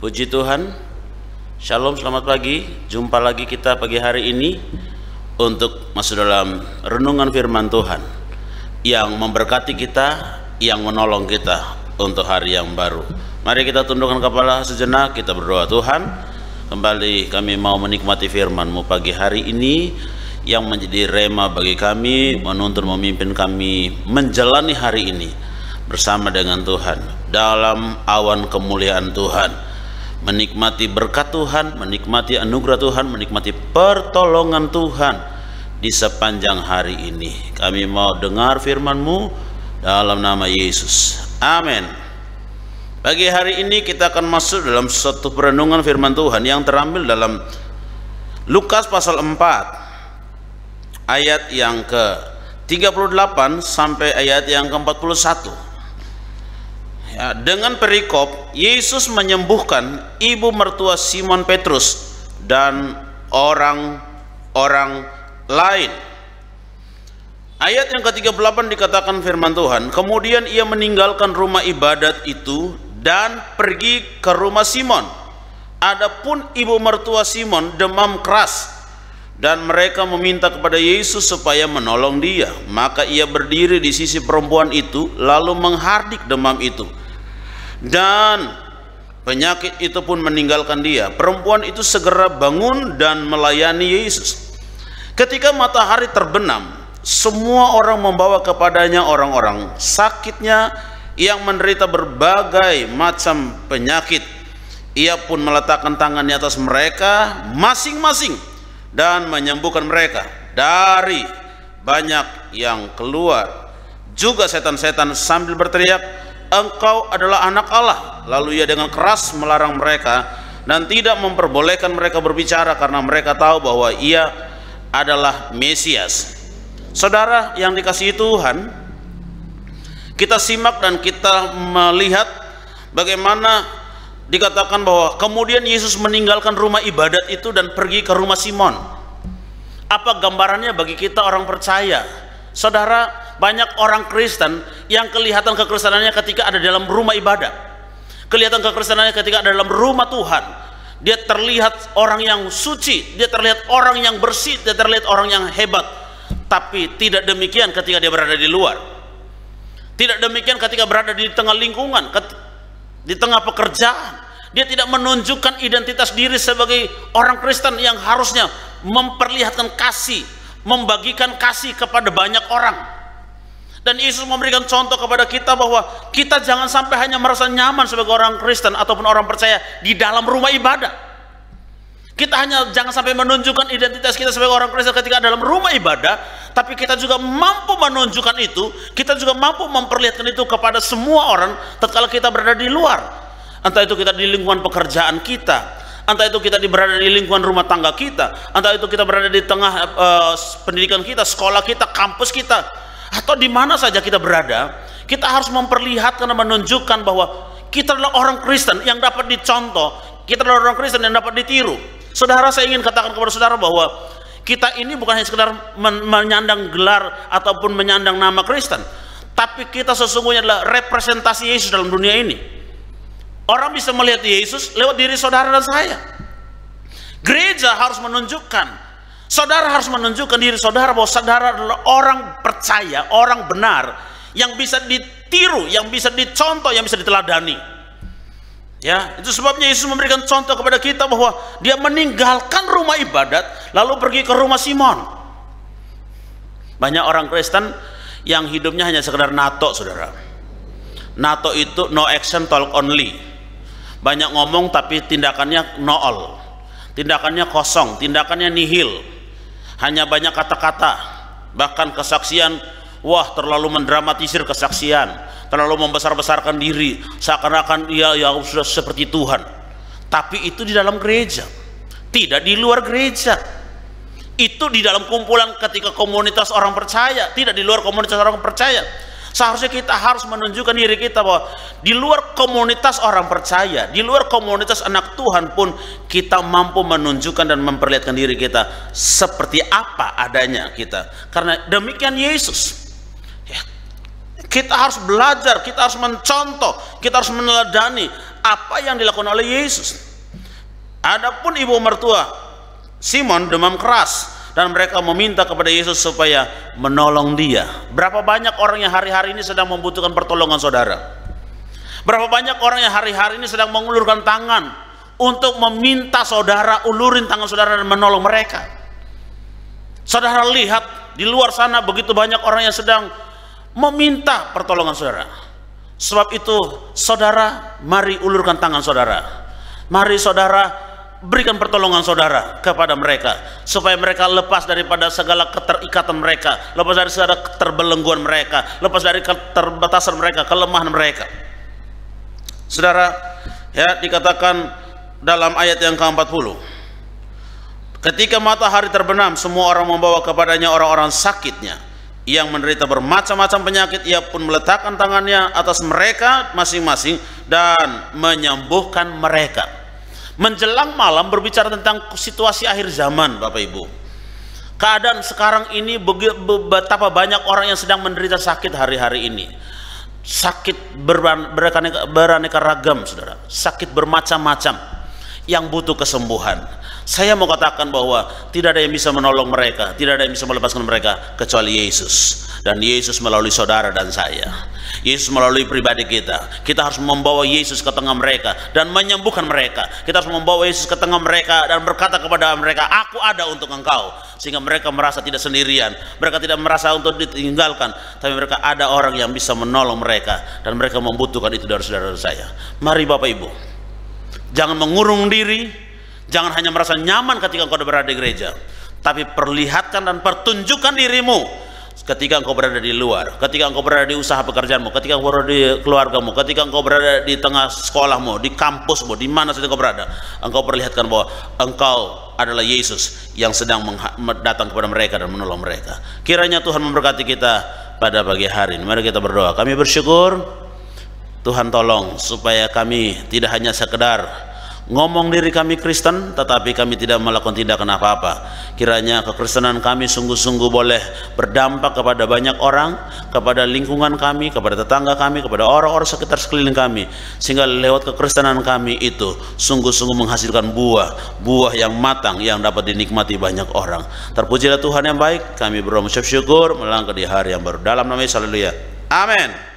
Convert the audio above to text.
Puji Tuhan. Shalom, selamat pagi. Jumpa lagi kita pagi hari ini untuk masuk dalam renungan firman Tuhan yang memberkati kita, yang menolong kita untuk hari yang baru. Mari kita tundukkan kepala sejenak, kita berdoa. Tuhan, kembali kami mau menikmati firman-Mu pagi hari ini yang menjadi rema bagi kami, menuntun memimpin kami menjalani hari ini bersama dengan Tuhan dalam awan kemuliaan Tuhan, menikmati berkat Tuhan, menikmati anugerah Tuhan, menikmati pertolongan Tuhan di sepanjang hari ini. Kami mau dengar firman-Mu dalam nama Yesus. Amin. Pagi hari ini kita akan masuk dalam satu perenungan firman Tuhan yang terambil dalam Lukas pasal 4 ayat yang ke-38 sampai ayat yang ke-41. Ya, dengan perikop Yesus menyembuhkan ibu mertua Simon Petrus dan orang-orang lain. Ayat yang ke-38 dikatakan firman Tuhan, kemudian ia meninggalkan rumah ibadat itu dan pergi ke rumah Simon. Adapun ibu mertua Simon demam keras, dan mereka meminta kepada Yesus supaya menolong dia. Maka ia berdiri di sisi perempuan itu lalu menghardik demam itu, dan penyakit itu pun meninggalkan dia. Perempuan itu segera bangun dan melayani Yesus. Ketika matahari terbenam, semua orang membawa kepadanya orang-orang sakitnya yang menderita berbagai macam penyakit. Ia pun meletakkan tangannya atas mereka masing-masing dan menyembuhkan mereka. Dari banyak yang keluar juga setan-setan sambil berteriak, Engkau adalah anak Allah. Lalu ia dengan keras melarang mereka dan tidak memperbolehkan mereka berbicara karena mereka tahu bahwa ia adalah Mesias. Saudara yang dikasihi Tuhan, kita simak dan kita melihat bagaimana dikatakan bahwa kemudian Yesus meninggalkan rumah ibadat itu dan pergi ke rumah Simon. Apa gambarannya bagi kita orang percaya? Saudara, banyak orang Kristen yang kelihatan kekristenannya ketika ada dalam rumah ibadat, kelihatan kekristenannya ketika ada dalam rumah Tuhan. Dia terlihat orang yang suci, dia terlihat orang yang bersih, dia terlihat orang yang hebat. Tapi tidak demikian ketika dia berada di luar. Tidak demikian ketika berada di tengah lingkungan, di tengah pekerjaan. Dia tidak menunjukkan identitas diri sebagai orang Kristen yang harusnya memperlihatkan kasih, membagikan kasih kepada banyak orang. Dan Yesus memberikan contoh kepada kita bahwa kita jangan sampai hanya merasa nyaman sebagai orang Kristen ataupun orang percaya di dalam rumah ibadah. Kita hanya jangan sampai menunjukkan identitas kita sebagai orang Kristen ketika dalam rumah ibadah, tapi kita juga mampu menunjukkan itu, kita juga mampu memperlihatkan itu kepada semua orang tatkala kita berada di luar. Entah itu kita di lingkungan pekerjaan kita, entah itu kita berada di lingkungan rumah tangga kita, entah itu kita berada di tengah pendidikan kita, sekolah kita, kampus kita, atau di mana saja kita berada. Kita harus memperlihatkan dan menunjukkan bahwa kita adalah orang Kristen yang dapat dicontoh, kita adalah orang Kristen yang dapat ditiru. Saudara, saya ingin katakan kepada saudara bahwa kita ini bukan hanya sekedar menyandang gelar ataupun menyandang nama Kristen, tapi kita sesungguhnya adalah representasi Yesus dalam dunia ini. Orang bisa melihat Yesus lewat diri saudara dan saya. Gereja harus menunjukkan, saudara harus menunjukkan diri saudara bahwa saudara adalah orang percaya, orang benar, yang bisa ditiru, yang bisa dicontoh, yang bisa diteladani. Ya, itu sebabnya Yesus memberikan contoh kepada kita bahwa dia meninggalkan rumah ibadat lalu pergi ke rumah Simon. Banyak orang Kristen yang hidupnya hanya sekedar NATO, saudara. NATO itu no action talk only. Banyak ngomong tapi tindakannya nol, tindakannya kosong, tindakannya nihil. Hanya banyak kata-kata, bahkan kesaksian, wah terlalu mendramatisir kesaksian, terlalu membesar-besarkan diri, seakan-akan ia yang sudah seperti Tuhan. Tapi itu di dalam gereja, tidak di luar gereja. Itu di dalam kumpulan ketika komunitas orang percaya, tidak di luar komunitas orang percaya. Seharusnya kita harus menunjukkan diri kita bahwa di luar komunitas orang percaya, di luar komunitas anak Tuhan pun kita mampu menunjukkan dan memperlihatkan diri kita seperti apa adanya kita. Karena demikian Yesus. Kita harus belajar, kita harus mencontoh, kita harus meneladani apa yang dilakukan oleh Yesus. Adapun ibu mertua Simon demam keras, dan mereka meminta kepada Yesus supaya menolong dia. Berapa banyak orang yang hari-hari ini sedang membutuhkan pertolongan saudara? Berapa banyak orang yang hari-hari ini sedang mengulurkan tangan untuk meminta saudara ulurin tangan saudara dan menolong mereka? Saudara lihat di luar sana begitu banyak orang yang sedang meminta pertolongan saudara. Sebab itu saudara, mari ulurkan tangan saudara. Mari saudara berikan pertolongan saudara kepada mereka, supaya mereka lepas daripada segala keterikatan mereka, lepas dari segala keterbelengguan mereka, lepas dari keterbatasan mereka, kelemahan mereka. Saudara, ya, dikatakan dalam ayat yang ke-40, ketika matahari terbenam, semua orang membawa kepadanya orang-orang sakitnya yang menderita bermacam-macam penyakit. Ia pun meletakkan tangannya atas mereka masing-masing dan menyembuhkan mereka. Menjelang malam berbicara tentang situasi akhir zaman, Bapak Ibu. Keadaan sekarang ini betapa banyak orang yang sedang menderita sakit hari-hari ini. Sakit beraneka ragam, saudara. Sakit bermacam-macam yang butuh kesembuhan. Saya mau katakan bahwa tidak ada yang bisa menolong mereka, tidak ada yang bisa melepaskan mereka kecuali Yesus. Dan Yesus melalui saudara dan saya. Yesus melalui pribadi kita. Kita harus membawa Yesus ke tengah mereka dan menyembuhkan mereka. Kita harus membawa Yesus ke tengah mereka dan berkata kepada mereka, aku ada untuk engkau. Sehingga mereka merasa tidak sendirian. Mereka tidak merasa untuk ditinggalkan. Tapi mereka ada orang yang bisa menolong mereka. Dan mereka membutuhkan itu dari saudara saya. Mari Bapak Ibu, jangan mengurung diri. Jangan hanya merasa nyaman ketika engkau berada di gereja, tapi perlihatkan dan pertunjukkan dirimu ketika engkau berada di luar, ketika engkau berada di usaha pekerjaanmu, ketika engkau berada di keluargamu, ketika engkau berada di tengah sekolahmu, di kampusmu, di mana saja engkau berada. Engkau perlihatkan bahwa engkau adalah Yesus yang sedang datang kepada mereka dan menolong mereka. Kiranya Tuhan memberkati kita pada pagi hari ini. Mari kita berdoa. Kami bersyukur Tuhan tolong supaya kami tidak hanya sekedar ngomong diri kami Kristen, tetapi kami tidak melakukan tindakan apa-apa. Kiranya kekristenan kami sungguh-sungguh boleh berdampak kepada banyak orang, kepada lingkungan kami, kepada tetangga kami, kepada orang-orang sekitar sekeliling kami, sehingga lewat kekristenan kami itu sungguh-sungguh menghasilkan buah yang matang yang dapat dinikmati banyak orang. Terpujilah Tuhan yang baik. Kami berdoa mengucap syukur melangkah di hari yang baru. Dalam nama Yesus, haleluya. Amin.